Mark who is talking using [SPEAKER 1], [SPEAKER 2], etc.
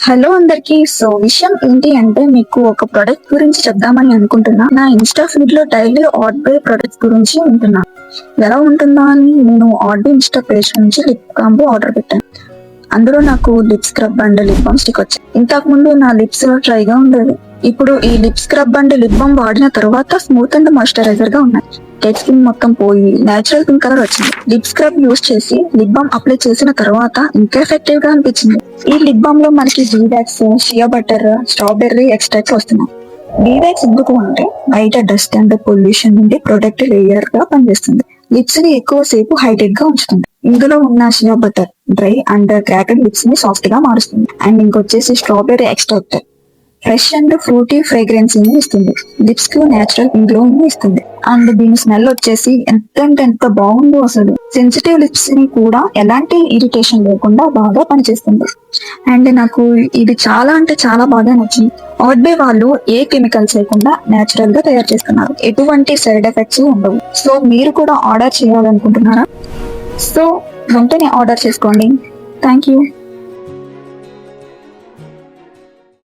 [SPEAKER 1] Hello అందరికి. విషయం ఏంటి అంటే మీకు ఒక ప్రొడక్ట్ గురించి చెప్దామని అనుకుంటున్నా. నా ఇన్స్టా ఫీడ్ లో డైలీ ఆర్డర్ ప్రొడక్ట్స్ గురించి ఉంటున్నా. ఎలా ఉంటుందా అని నేను ఆర్డర్ ఇన్స్టా పేజ్ నుంచి లిప్ కాంబో ఆర్డర్ పెట్టాను. అందులో నాకు lip scrub and lip balm stick వచ్చాయి. ఇంతకు ముందు నా లిప్స్ డ్రైగా ఉండేది. ఇప్పుడు ఈ lip scrub and lip balm వాడిన తర్వాత స్మూత్ అండ్ మాయిశ్చరైజర్ గా ఉన్నాయి. డెడ్ స్కిన్ మొత్తం పోయి నేచురల్ పింక్ కలర్ వచ్చింది. లిప్ స్క్రబ్ యూస్ చేసి లిప్ బామ్ అప్లై చేసిన తర్వాత ఇంకా ఎఫెక్టివ్ గా అనిపించింది. ఈ లిప్ బామ్ లో మనకి బీవాక్స్, షియా బటర్, స్ట్రాబెర్రీ ఎక్స్ట్రాక్ట్స్ వస్తున్నాయి. బీవాక్స్ ఎందుకు అంటే బయట డస్ట్ అండ్ పొల్యూషన్ నుండి ప్రొటెక్ట్ లేయర్ గా పనిచేస్తుంది. లిప్స్ ని ఎక్కువ సేపు హైటెడ్ గా ఉంచుతుంది. ఇందులో ఉన్న shea butter dry and cracked lips ని సాఫ్ట్ గా మారుస్తుంది. అండ్ ఇంకొచ్చేసి strawberry extract fresh and fruity fragrance ని ఇస్తుంది. లిప్స్ కు నేచురల్ గ్లో ఇస్తుంది. అండ్ దీని స్మెల్ వచ్చేసి ఎంత బాగుందో అసలు. సెన్సిటివ్ లిప్స్ ని కూడా ఎలాంటి ఇరిటేషన్ లేకుండా బాగా పనిచేస్తుంది. అండ్ నాకు ఇది చాలా అంటే చాలా బాగా నచ్చింది. ఆర్బే వాళ్ళు ఏ కెమికల్స్ లేకుండా నేచురల్ గా తయారు చేస్తున్నారు. ఎటువంటి సైడ్ ఎఫెక్ట్స్ ఉండవు. సో మీరు కూడా ఆర్డర్ చేయాలనుకుంటున్నారా? సో వెంటనే ఆర్డర్ చేసుకోండి. Thank you.